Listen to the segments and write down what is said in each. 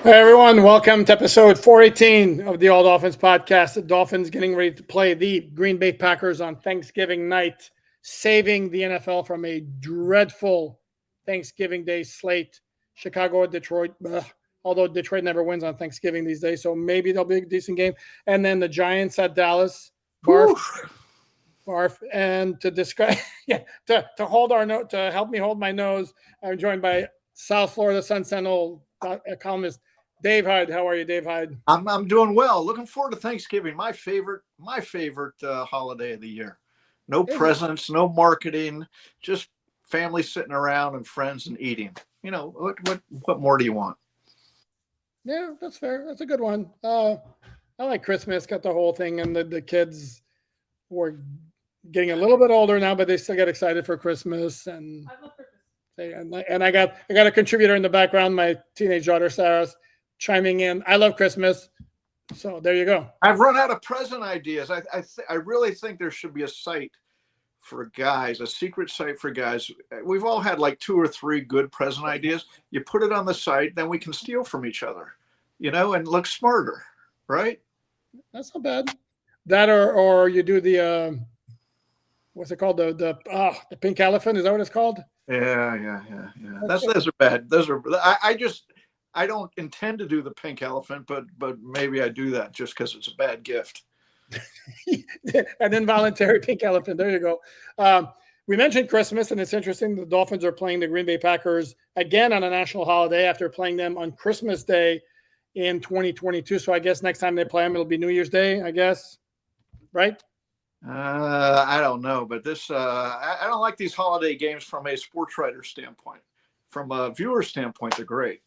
Hey everyone, welcome to episode 418 of the All Dolphins podcast. The Dolphins getting ready to play the Green Bay Packers on Thanksgiving night, saving the NFL from a dreadful Thanksgiving Day slate. Chicago at Detroit, although Detroit never wins on Thanksgiving these days, so maybe there'll be a decent game. And then the Giants at Dallas, barf. And to discuss, to hold our note, to help me hold my nose, I'm joined by South Florida Sun Sentinel columnist Dave Hyde. How are you, Dave Hyde? I'm doing well. Looking forward to Thanksgiving. My favorite holiday of the year. No presents, no marketing, just family sitting around and friends and eating. You know what more do you want? Yeah, that's fair. That's a good one. I like Christmas. Got the whole thing, and the kids were getting a little bit older now, but they still get excited for Christmas. And I love Christmas. And I got a contributor in the background, my teenage daughter Sarah, chiming in. I love Christmas. So there you go. I've run out of present ideas. I really think there should be a site for guys, a secret site for guys. We've all had like 2 or 3 good present ideas. You put it on the site, then we can steal from each other, and look smarter, right? That's not bad. That or you do the what's it called? The pink elephant, is that what it's called? Yeah. Those are bad. I don't intend to do the pink elephant, but maybe I do that just because it's a bad gift. An involuntary pink elephant. There you go. We mentioned Christmas, and it's interesting. The Dolphins are playing the Green Bay Packers again on a national holiday after playing them on Christmas Day in 2022. So I guess next time they play them, it'll be New Year's Day, I guess. Right? I don't know, but I don't like these holiday games from a sports writer standpoint. From a viewer standpoint, they're great.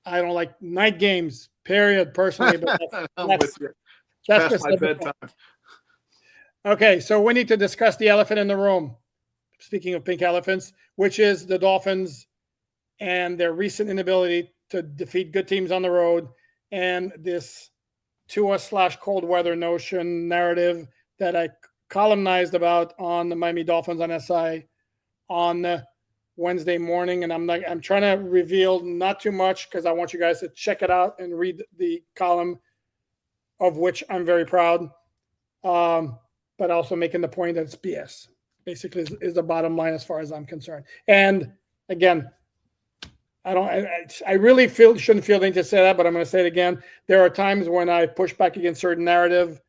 I don't like night games, period, personally. But that's past my bedtime. Okay, so we need to discuss the elephant in the room. Speaking of pink elephants, which is the Dolphins and their recent inability to defeat good teams on the road, and this Tua/cold weather notion narrative that I columnized about on the Miami Dolphins on SI on Wednesday morning. And I'm trying to reveal not too much because I want you guys to check it out and read the column, of which I'm very proud. But also making the point that it's BS, basically, is the bottom line as far as I'm concerned. And again, I really shouldn't feel the need to say that, but I'm going to say it again. There are times when I push back against certain narrative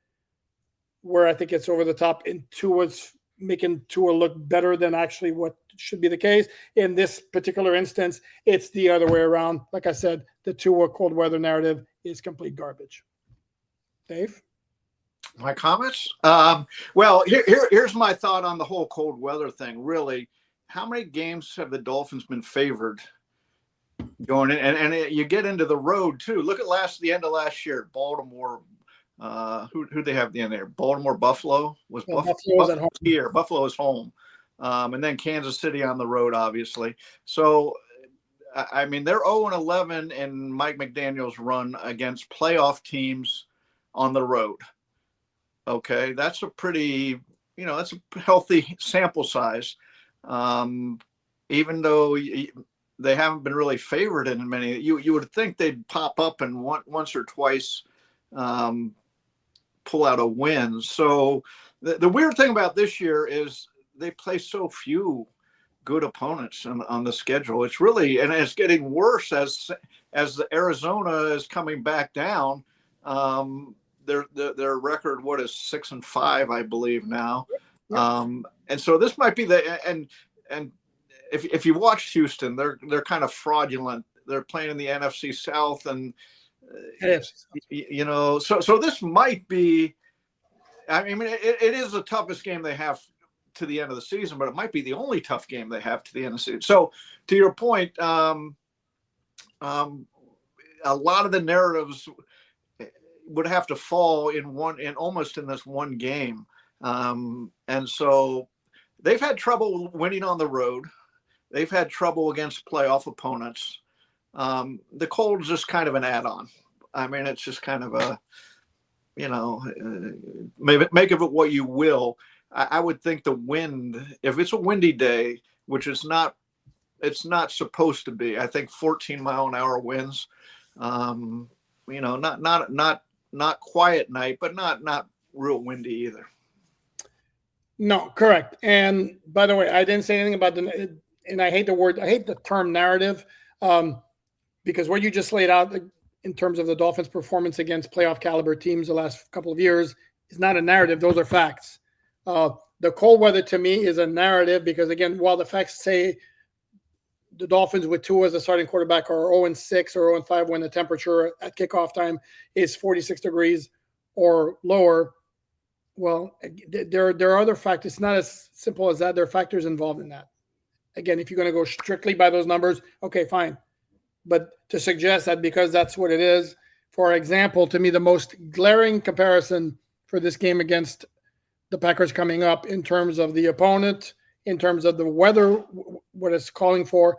where I think it's over the top and Tua's making Tua look better than actually what should be the case. In this particular instance, it's the other way around. Like I said, the Tua cold weather narrative is complete garbage. Dave? My comments? Well, here's my thought on the whole cold weather thing. Really, how many games have the Dolphins been favored going in? And you get into the road, too. Look at the end of last year, Baltimore. Who they have at the end there? Baltimore, Buffalo was Buffalo at home here. Buffalo is home, and then Kansas City on the road, obviously. So, I mean, they're 0-11 in Mike McDaniel's run against playoff teams on the road. Okay, that's a pretty, that's a healthy sample size. Even though they haven't been really favored in many, you would think they'd pop up and once or twice. Pull out a win. So the weird thing about this year is they play so few good opponents on the schedule. It's really, and it's getting worse as the Arizona is coming back down. Their record, what is 6-5, I believe now. Yep. And so this might be and if you watch Houston, they're kind of fraudulent. They're playing in the NFC South and so this might be, I mean, it is the toughest game they have to the end of the season, but it might be the only tough game they have to the end of the season. So to your point, a lot of the narratives would have to fall almost in this one game. And so they've had trouble winning on the road. They've had trouble against playoff opponents. The cold is just kind of an add-on. I mean, it's just kind of a, maybe make of it what you will. I would think the wind, if it's a windy day, which it's not supposed to be, I think 14-mile-an-hour winds Not quiet night, but not real windy either. No, correct. And by the way, I didn't say anything about and I hate the term narrative, because what you just laid out in terms of the Dolphins' performance against playoff caliber teams the last couple of years is not a narrative. Those are facts. The cold weather to me is a narrative because, again, while the facts say the Dolphins with Tua as a starting quarterback are 0-6 or 0-5 when the temperature at kickoff time is 46 degrees or lower. Well, there are other factors. It's not as simple as that. There are factors involved in that. Again, if you're going to go strictly by those numbers, okay, fine. But to suggest that because that's what it is, for example, to me, the most glaring comparison for this game against the Packers coming up in terms of the opponent, in terms of the weather, what it's calling for,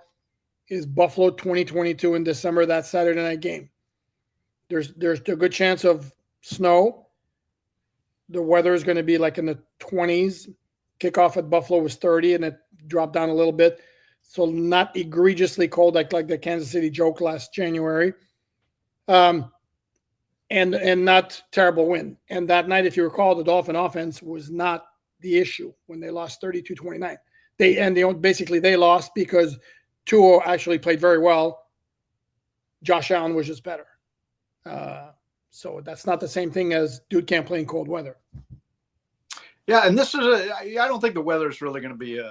is Buffalo 2022 in December, that Saturday night game. There's a good chance of snow. The weather is going to be like in the 20s. Kickoff at Buffalo was 30, and it dropped down a little bit. So not egregiously cold like the Kansas City joke last January. And not terrible wind. And that night, if you recall, the Dolphin offense was not the issue when they lost 32-29. They lost because Tua actually played very well. Josh Allen was just better. So that's not the same thing as dude can't play in cold weather. Yeah, and I don't think the weather is really going to be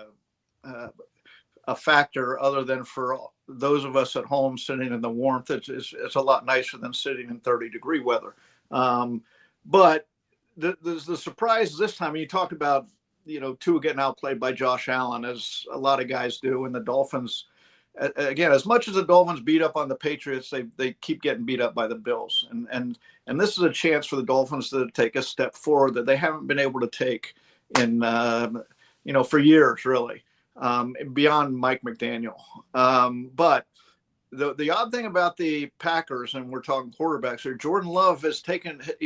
a factor other than for those of us at home sitting in the warmth. It's a lot nicer than sitting in 30-degree weather. But the surprise this time, you talked about, Tua getting outplayed by Josh Allen, as a lot of guys do, and the Dolphins, again, as much as the Dolphins beat up on the Patriots, they keep getting beat up by the Bills. And this is a chance for the Dolphins to take a step forward that they haven't been able to take in, for years, really, beyond Mike McDaniel. But the odd thing about the Packers, and we're talking quarterbacks here, Jordan Love he's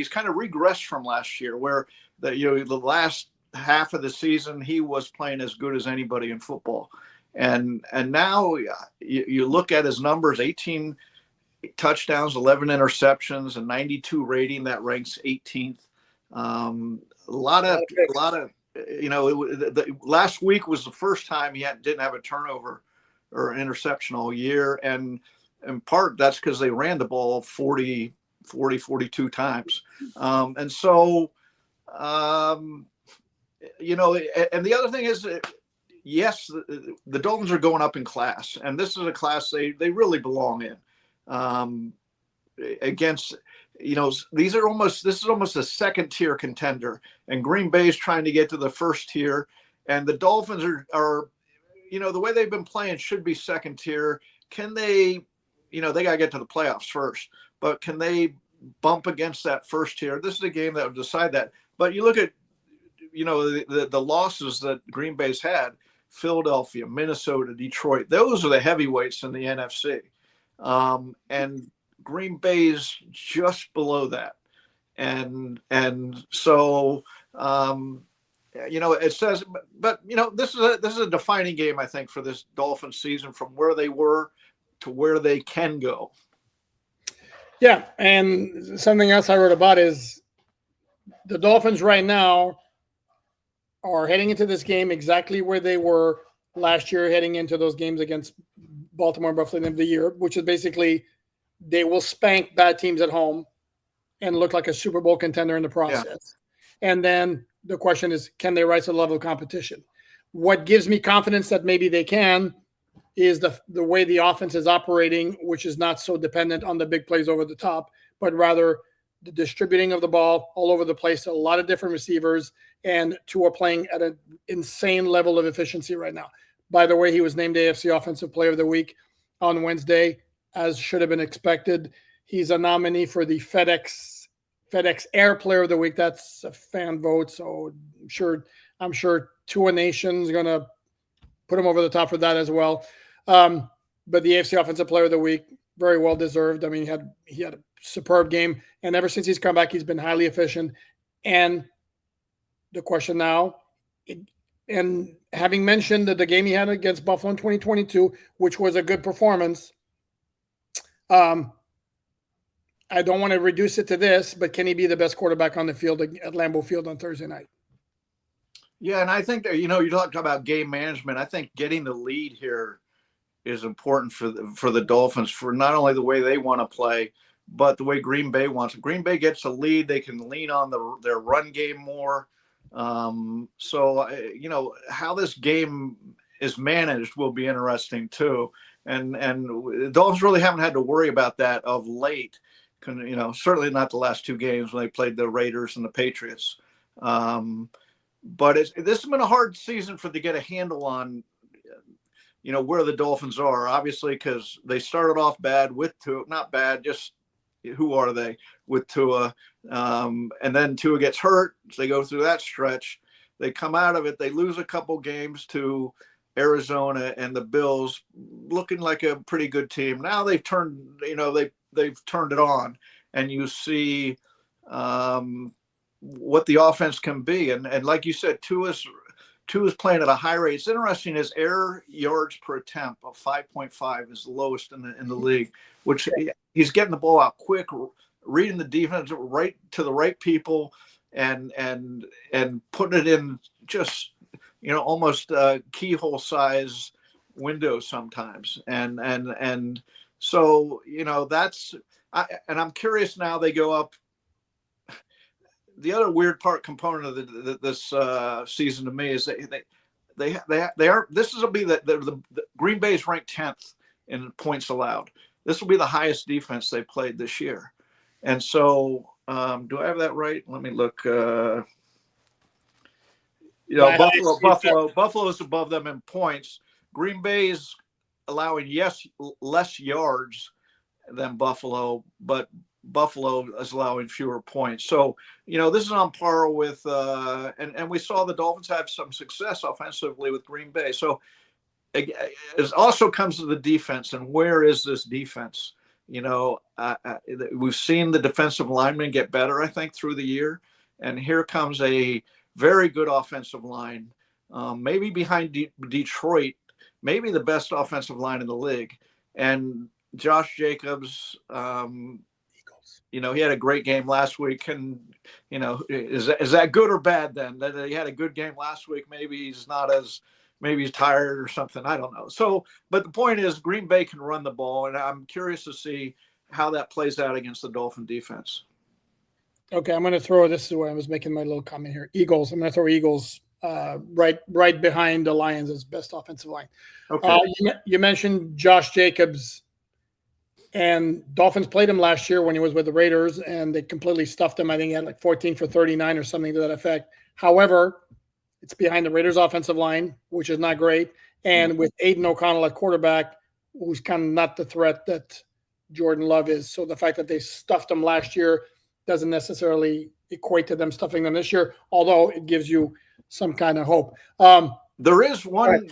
kind of regressed from last year, where the last half of the season he was playing as good as anybody in football. And now you look at his numbers: 18 touchdowns, 11 interceptions, a 92 rating that ranks 18th. Last week was the first time he didn't have a turnover or an interception all year, and in part that's because they ran the ball 42 times. And the other thing is, yes, the Dolphins are going up in class, and this is a class they really belong in. Against, this is almost a second tier contender, and Green Bay is trying to get to the first tier, and the Dolphins are the way they've been playing should be second tier. Can they, they got to get to the playoffs first, but can they bump against that first tier? This is a game that would decide that. But you look at, the losses that Green Bay's had: Philadelphia, Minnesota, Detroit. Those are the heavyweights in the NFC. And Green Bay's just below that. And so, it says, but this is a defining game, I think, for this Dolphins season, from where they were to where they can go. Yeah. And something else I wrote about is the Dolphins right now are heading into this game exactly where they were last year, heading into those games against Baltimore and Buffalo at the end of the year, which is basically they will spank bad teams at home and look like a Super Bowl contender in the process. Yeah. And then the question is, can they rise to the level of competition? What gives me confidence that maybe they can is the way the offense is operating, which is not so dependent on the big plays over the top, but rather the distributing of the ball all over the place, a lot of different receivers, and Tua playing at an insane level of efficiency right now. By the way, he was named AFC Offensive Player of the Week on Wednesday, as should have been expected. He's a nominee for the FedEx Air Player of the Week. That's a fan vote, so I'm sure Tua Nation's going to put him over the top for that as well. But the AFC Offensive Player of the Week, very well deserved. I mean, he had a superb game, and ever since he's come back, he's been highly efficient. And the question now, and having mentioned that the game he had against Buffalo in 2022, which was a good performance, I don't want to reduce it to this, but can he be the best quarterback on the field at Lambeau Field on Thursday night? Yeah, and I think that, you talk about game management. I think getting the lead here is important for the Dolphins, for not only the way they want to play, but the way Green Bay wants. If Green Bay gets a lead, they can lean on their run game more. How this game is managed will be interesting too. And the Dolphins really haven't had to worry about that of late. Certainly not the last two games when they played the Raiders and the Patriots. But this has been a hard season for to get a handle on, where the Dolphins are. Obviously, because they started off bad with Tua, not bad, just who are they with Tua, and then Tua gets hurt. So they go through that stretch. They come out of it. They lose a couple games to Arizona and the Bills, looking like a pretty good team. Now they've turned, they've turned it on, and you see what the offense can be. And like you said, Tua's playing at a high rate. It's interesting. His air yards per attempt of 5.5 is the lowest in the league, which he's getting the ball out quick, reading the defense right to the right people, and putting it in just almost keyhole size windows sometimes. And so that's I'm curious now. They go up. The other weird component of this season to me is they are. This will be the Green Bay is ranked 10th in points allowed. This will be the highest defense they played this year, and so do I have that right? Let me look. Buffalo is above them in points. Green Bay is allowing less yards than Buffalo, but Buffalo is allowing fewer points. So, this is on par with, and we saw the Dolphins have some success offensively with Green Bay. So it also comes to the defense, and where is this defense? We've seen the defensive linemen get better, I think, through the year. And here comes a very good offensive line, maybe behind Detroit, maybe the best offensive line in the league. And Josh Jacobs, he had a great game last week. And, is that good or bad then? That he had a good game last week. Maybe he's tired or something. I don't know. So, but the point is Green Bay can run the ball. And I'm curious to see how that plays out against the Dolphin defense. Okay, I'm going to throw, this is where I was making my little comment here. Eagles. I'm going to throw Eagles right behind the Lions as best offensive line. Okay. You mentioned Josh Jacobs, and Dolphins played him last year when he was with the Raiders, and they completely stuffed him. I think he had like 14 for 39 or something to that effect. However, it's behind the Raiders offensive line, which is not great. And with Aiden O'Connell at quarterback, who's kind of not the threat that Jordan Love is. So the fact that they stuffed him last year doesn't necessarily equate to them stuffing them this year, although it gives you some kind of hope. There is one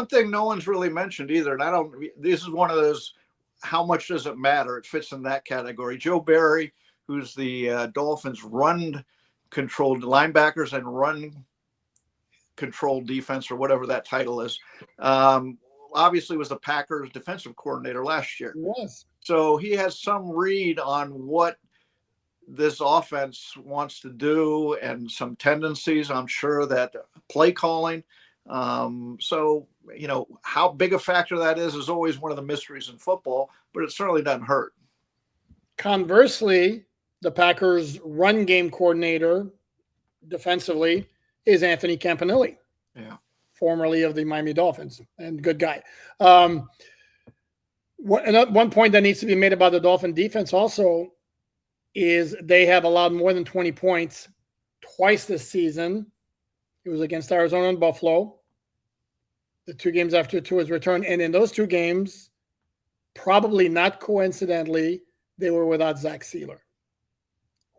thing no one's really mentioned either, and this is one of those, how much does it matter? It fits in that category. Joe Barry, who's the Dolphins run-controlled linebackers and run-controlled defense, or whatever that title is, obviously was the Packers defensive coordinator last year. Yes. So he has some read on what this offense wants to do and some tendencies, I'm sure, that play calling. So, how big a factor that is always one of the mysteries in football, but it certainly doesn't hurt. Conversely, the Packers run game coordinator defensively is Anthony Campanelli. Yeah. Formerly of the Miami Dolphins, and good guy. One point that needs to be made about the Dolphin defense also is they have allowed more than 20 points twice this season. It was against Arizona and Buffalo, the two games after Tua's return. And in those two games, probably not coincidentally, they were without Zach Sealer,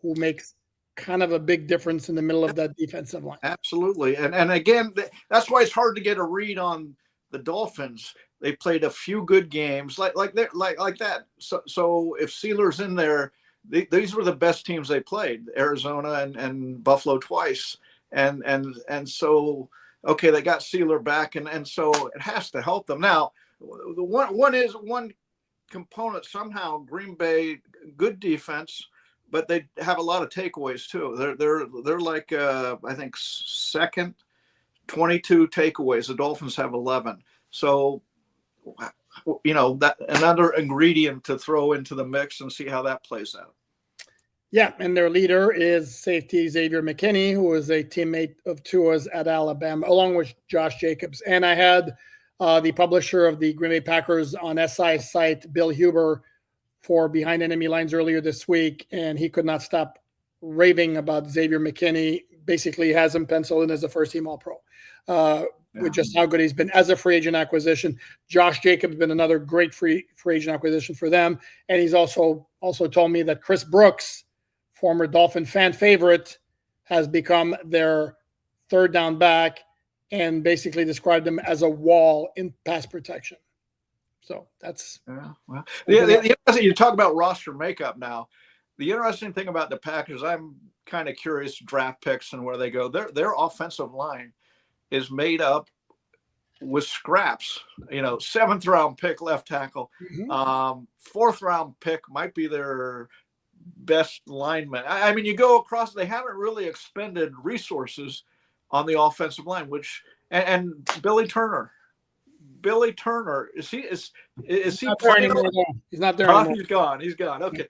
who makes kind of a big difference in the middle of that defensive line. Absolutely. And again, that's why it's hard to get a read on the Dolphins. They played a few good games like that. So if Sealer's in there, these were the best teams they played, Arizona and Buffalo twice. And so, okay, they got Sealer back, and so it has to help them. Now, the one component somehow. Green Bay, good defense, but they have a lot of takeaways too. They're like I think second, 22 takeaways. The Dolphins have 11. So that another ingredient to throw into the mix and see how that plays out. Yeah, and their leader is safety Xavier McKinney, who was a teammate of Tua's at Alabama, along with Josh Jacobs. And I had the publisher of the Green Bay Packers on SI site, Bill Huber, for Behind Enemy Lines earlier this week, and he could not stop raving about Xavier McKinney. Basically has him penciled in as a first-team All-Pro. With just how good he's been as a free agent acquisition. Josh Jacobs has been another great free agent acquisition for them. And he's also told me that Chris Brooks, former Dolphin fan favorite, has become their third down back and basically described him as a wall in pass protection. So that's you talk about roster makeup now. The interesting thing about the Packers, I'm kind of curious draft picks and where they go. Their offensive line is made up with scraps. 7th round pick left tackle, 4th round pick might be their best lineman. I mean, you go across, they haven't really expended resources on the offensive line, which and Billy Turner, is he there anymore? He's not there anymore. He's gone. Okay.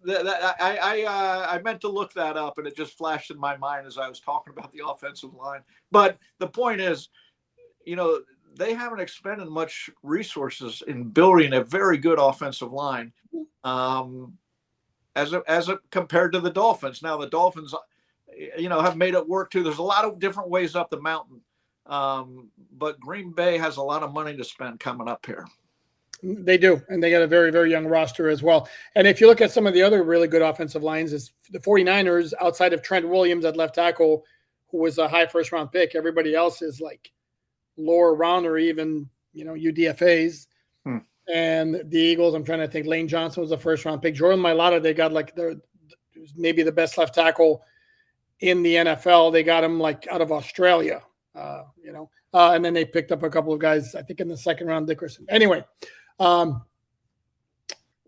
I meant to look that up and it just flashed in my mind as I was talking about the offensive line. But the point is, they haven't expended much resources in building a very good offensive line, as compared to the Dolphins. Now the Dolphins, have made it work too. There's a lot of different ways up the mountain. But Green Bay has a lot of money to spend coming up here. They do, and they got a very, very young roster as well. And if you look at some of the other really good offensive lines, is the 49ers, outside of Trent Williams at left tackle, who was a high first-round pick, everybody else is like lower round or even, UDFAs. And the Eagles, I'm trying to think, Lane Johnson was a first-round pick. Jordan Mailata, they got like maybe the best left tackle in the NFL. They got him like out of Australia. And then they picked up a couple of guys, I think in the second round, Dickerson. Anyway,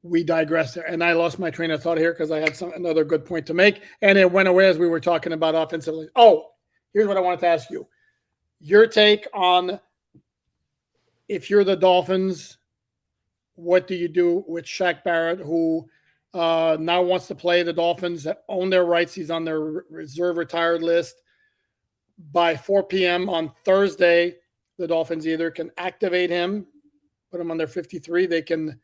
we digress there. And I lost my train of thought here because I had another good point to make. And it went away as we were talking about offensively. Oh, here's what I wanted to ask you. Your take on, if you're the Dolphins, what do you do with Shaq Barrett, who now wants to play? The Dolphins that own their rights. He's on their reserve retired list. By 4 p.m. on Thursday, the Dolphins either can activate him, put him on their 53. They can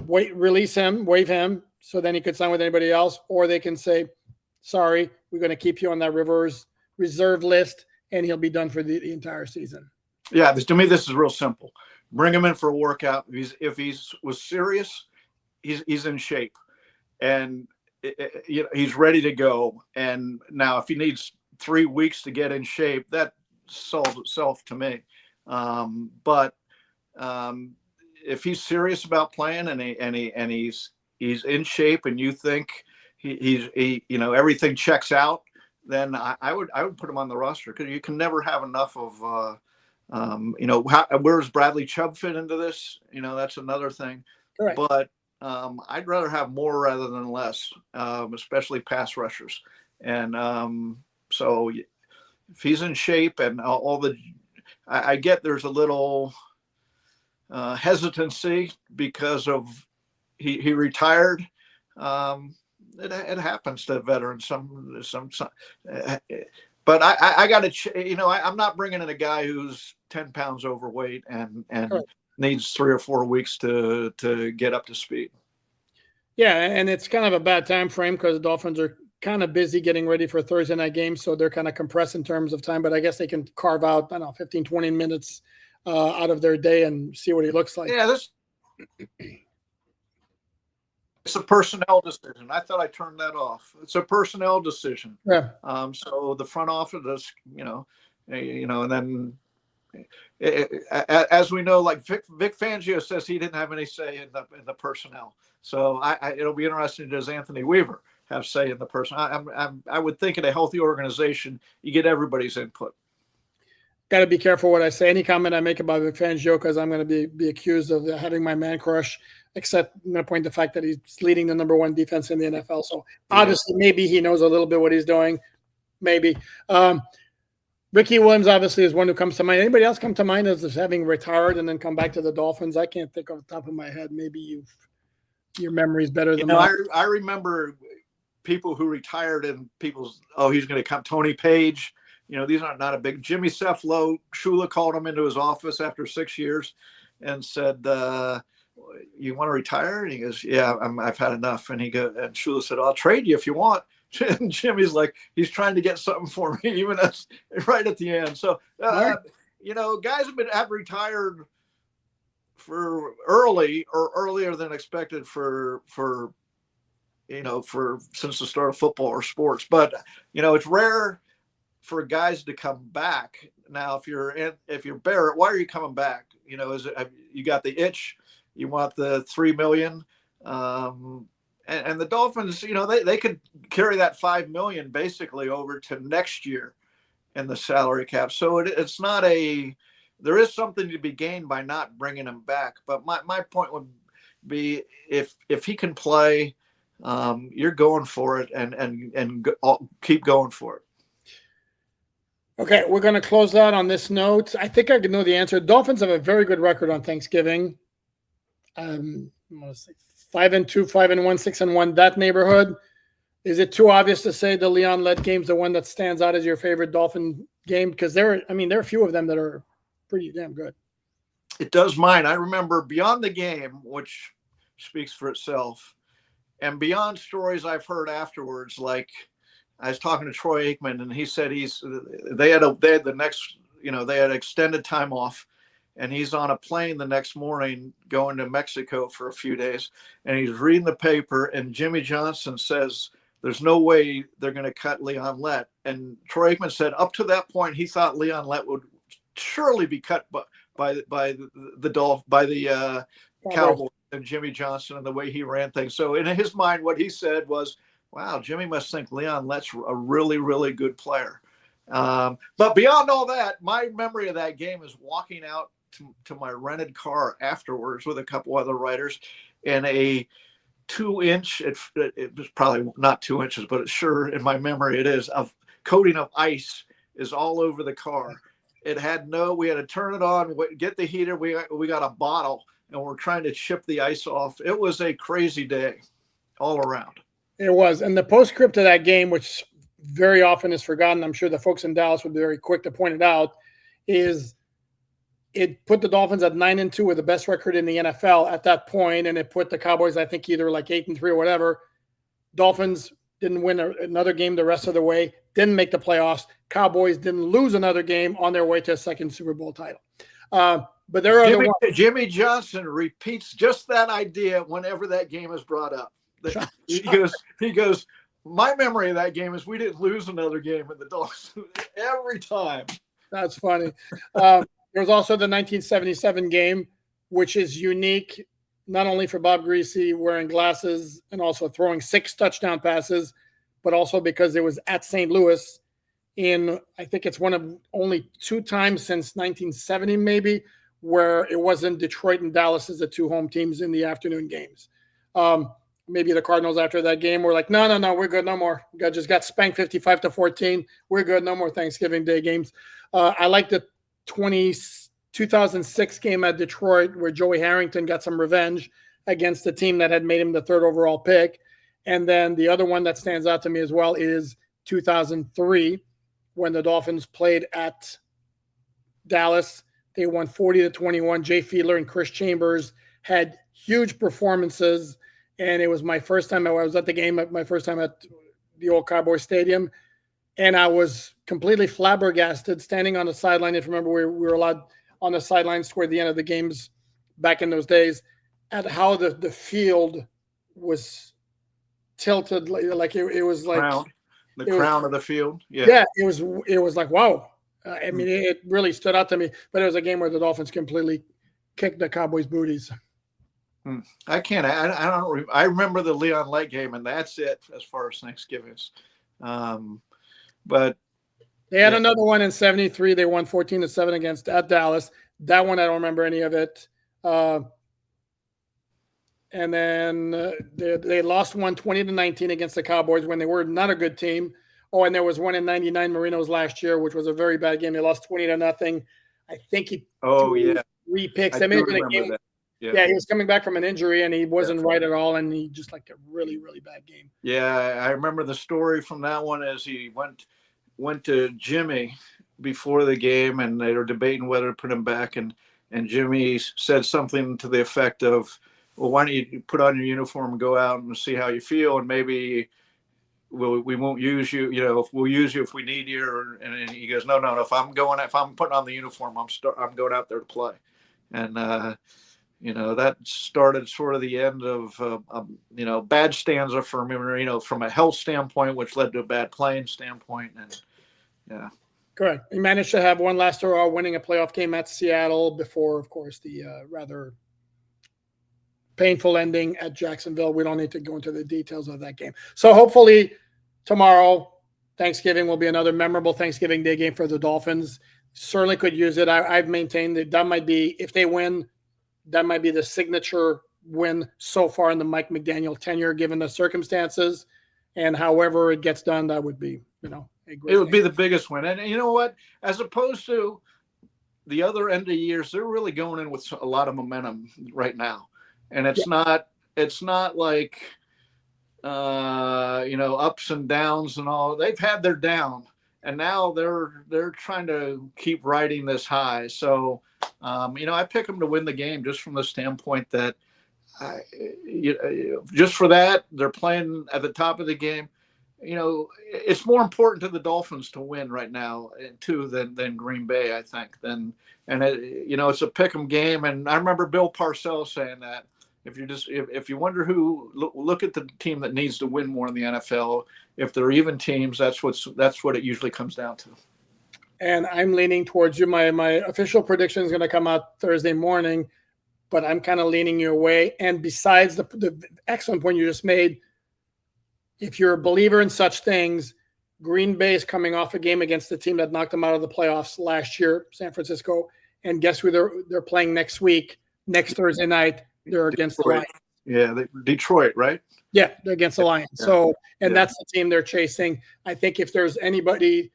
release him, waive him, so then he could sign with anybody else, or they can say, sorry, we're going to keep you on that reserve list, and he'll be done for the entire season. Yeah, to me, this is real simple. Bring him in for a workout. If he was serious, he's in shape, and he's ready to go. And now, if he needs 3 weeks to get in shape, that solves itself to me. But if he's serious about playing and he's in shape, and you think he everything checks out, then I would put him on the roster, because you can never have enough of where's Bradley Chubb fit into this? That's another thing. Correct. But I'd rather have more rather than less, especially pass rushers. And so if he's in shape and I get there's a little hesitancy because of he retired. It happens to veterans. But I got to, I'm not bringing in a guy who's 10 pounds overweight and needs 3 or 4 weeks to get up to speed. Yeah, and it's kind of a bad time frame because the Dolphins are kind of busy getting ready for Thursday night games, so they're kind of compressed in terms of time, but I guess they can carve out, 15, 20 minutes out of their day and see what he looks like. Yeah, it's a personnel decision. I thought I turned that off. It's a personnel decision. Yeah. So the front office does, and then as we know, like Vic Fangio says, he didn't have any say in the personnel. So it'll be interesting. Does Anthony Weaver have say in the person? I would think in a healthy organization, you get everybody's input. Got to be careful what I say. Any comment I make about Vic Fangio, because I'm going to be accused of having my man crush. except I'm going to point the fact that he's leading the number 1 defense in the NFL. So obviously, maybe he knows a little bit what he's doing. Maybe. Ricky Williams obviously is one who comes to mind. Anybody else come to mind as having retired and then come back to the Dolphins? I can't think off the top of my head. Maybe your memory is better than mine. I remember people who retired and people's, he's going to come. Tony Page, these are not a big. Jimmy Cefalo, Shula called him into his office after 6 years and said, you want to retire? And he goes, yeah, I've had enough. And and Shula said, I'll trade you if you want. And Jimmy's like, he's trying to get something for me, even us right at the end. So, guys have retired for early or earlier than expected for since the start of football or sports. But, it's rare for guys to come back. Now, if you're Barrett, why are you coming back? Is it, you got the itch? You want the $3 million? And the Dolphins, they could carry that $5 million basically over to next year in the salary cap. So it's not there is something to be gained by not bringing him back. But my point would be if he can play, you're going for it and keep going for it. Okay, we're going to close out on this note. I think I can know the answer. Dolphins have a very good record on Thanksgiving. I'm going to say 5-2, 5-1, 6-1, that neighborhood. Is it too obvious to say the Leon Lett game's the one that stands out as your favorite Dolphin game? Because there are a few of them that are pretty damn good. It does mine. I remember beyond the game, which speaks for itself, and beyond stories I've heard afterwards, like I was talking to Troy Aikman, and he said they had extended time off. And he's on a plane the next morning going to Mexico for a few days. And he's reading the paper, and Jimmy Johnson says, there's no way they're going to cut Leon Lett. And Troy Aikman said up to that point, he thought Leon Lett would surely be cut by the Cowboys and Jimmy Johnson and the way he ran things. So in his mind, what he said was, wow, Jimmy must think Leon Lett's a really, really good player. But beyond all that, my memory of that game is walking out to my rented car afterwards with a couple other writers, and a 2-inch, it was probably not 2 inches, but it's sure in my memory it is, of coating of ice is all over the car. We had to turn it on, get the heater. We got a bottle, and we're trying to chip the ice off. It was a crazy day all around. It was. And the postscript to that game, which very often is forgotten, I'm sure the folks in Dallas would be very quick to point it out, is it put the Dolphins at 9-2 with the best record in the NFL at that point, and it put the Cowboys, I think, either like 8-3 or whatever. Dolphins didn't win another game the rest of the way, didn't make the playoffs. Cowboys didn't lose another game on their way to a second Super Bowl title. But there are Jimmy Johnson repeats just that idea whenever that game is brought up. He goes, my memory of that game is we didn't lose another game in the Dolphins every time. That's funny. There was also the 1977 game, which is unique, not only for Bob Greasy wearing glasses and also throwing 6 touchdown passes, but also because it was at St. Louis I think it's one of only 2 times since 1970, maybe, where it wasn't Detroit and Dallas as the 2 home teams in the afternoon games. Maybe the Cardinals after that game were like, no, we're good, no more. Just got spanked 55-14. We're good, no more Thanksgiving Day games. I like the 2006 game at Detroit where Joey Harrington got some revenge against the team that had made him the 3rd overall pick. And then the other one that stands out to me as well is 2003 when the Dolphins played at Dallas. They won 40-21. Jay Fiedler and Chris Chambers had huge performances. And it was my first time. I was at the game, my first time at the old Cowboy Stadium. And I was completely flabbergasted standing on the sideline. If you remember, we were allowed on the sidelines toward the end of the games back in those days, at how the field was tilted. Like it was like the crown of the field. Yeah, it was like, wow. I mean, it really stood out to me. But it was a game where the Dolphins completely kicked the Cowboys' booties. I can't. I remember the Leon Lett game, and that's it as far as Thanksgivings. But they had another one in 73. They won 14-7 at Dallas. That one, I don't remember any of it. And then they lost one 20-19 against the Cowboys when they were not a good team. Oh, and there was one in '99 Marinos last year, which was a very bad game. They lost 20-0. I think he threw 3 picks. I They may do have been a remember game. that. Yeah, he was coming back from an injury and he wasn't right at all. And he just like a really, really bad game. Yeah, I remember the story from that one as he went to Jimmy before the game and they were debating whether to put him back. And Jimmy said something to the effect of, well, why don't you put on your uniform and go out and see how you feel? And maybe we won't use you, we'll use you if we need you. And he goes, no, if I'm putting on the uniform, I'm going out there to play. And, that started sort of the end of, bad stanza for Marino from a health standpoint, which led to a bad playing standpoint. And yeah. Correct. He managed to have one last hurrah, winning a playoff game at Seattle before, of course, the rather painful ending at Jacksonville. We don't need to go into the details of that game. So hopefully tomorrow, Thanksgiving, will be another memorable Thanksgiving Day game for the Dolphins. Certainly could use it. I've maintained that might be, if they win, that might be the signature win so far in the Mike McDaniel tenure, given the circumstances. And however it gets done, that would be, a great it would be the biggest win. And you know what? As opposed to the other end of years, they're really going in with a lot of momentum right now. And it's not like, ups and downs and all. They've had their down, and now they're trying to keep riding this high. So, I pick them to win the game just from the standpoint that, just for that, they're playing at the top of the game. It's more important to the Dolphins to win right now, too, than Green Bay, I think. It's a pick 'em game, and I remember Bill Parcells saying that. If you wonder who, look at the team that needs to win more in the NFL. If they're even teams, that's what it usually comes down to. And I'm leaning towards you. My official prediction is going to come out Thursday morning, but I'm kind of leaning you away. And besides the excellent point you just made, if you're a believer in such things, Green Bay is coming off a game against the team that knocked them out of the playoffs last year, San Francisco. And guess who they're playing next Thursday night? They're against the Lions. Yeah, Detroit, right? Yeah, they're against the Lions. Yeah. So, and that's the team they're chasing. I think if there's anybody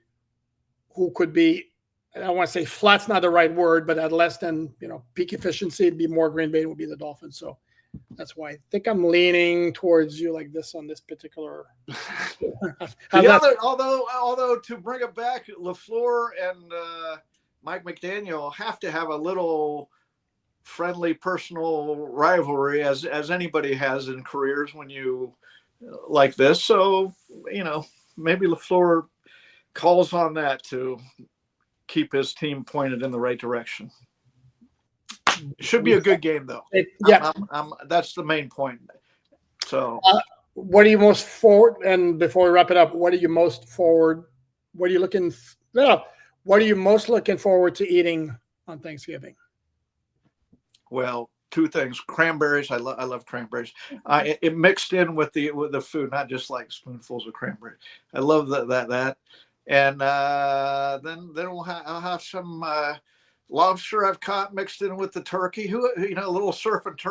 who could be, I don't want to say flat's not the right word, but at less than, peak efficiency, it'd be more Green Bay, would be the Dolphins. So that's why I think I'm leaning towards you like this on this particular. Although to bring it back, LaFleur and Mike McDaniel have to have a little friendly personal rivalry as anybody has in careers when you like this. So, maybe LaFleur calls on that to keep his team pointed in the right direction. It should be a good game though. That's the main point. So what are you most forward? And before we wrap it up, what are you most forward? What are you most looking forward to eating on Thanksgiving? Well, 2 things: cranberries. I love cranberries. It mixed in with the food, not just like spoonfuls of cranberry. I love that. And then I'll have some lobster I've caught mixed in with the turkey. A little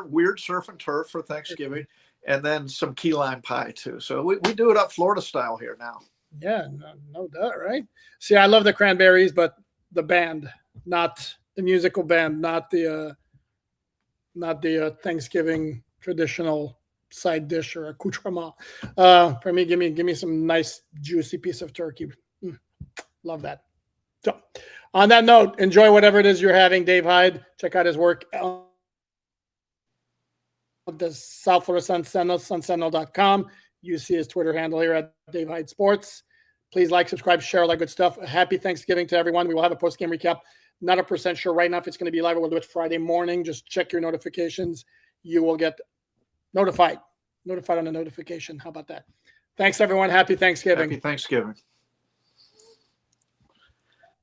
weird surf and turf for Thanksgiving, and then some key lime pie too. So we do it up Florida style here now. Yeah, no doubt, right? See, I love the cranberries, but the band, not the musical band, not the Thanksgiving traditional side dish or accoutrement. For me, give me some nice juicy piece of turkey. Love that. So on that note, enjoy whatever it is you're having. Dave Hyde, check out his work on the South Florida Sun Sentinel, sunsentinel.com. You see his Twitter handle here at Dave Hyde Sports. Please like, subscribe, share all that good stuff. Happy Thanksgiving to everyone. We will have a post-game recap. Not 100% sure right now if it's going to be live. We'll do it Friday morning. Just check your notifications. You will get notified on the notification. How about that? Thanks, everyone. Happy Thanksgiving. Happy Thanksgiving.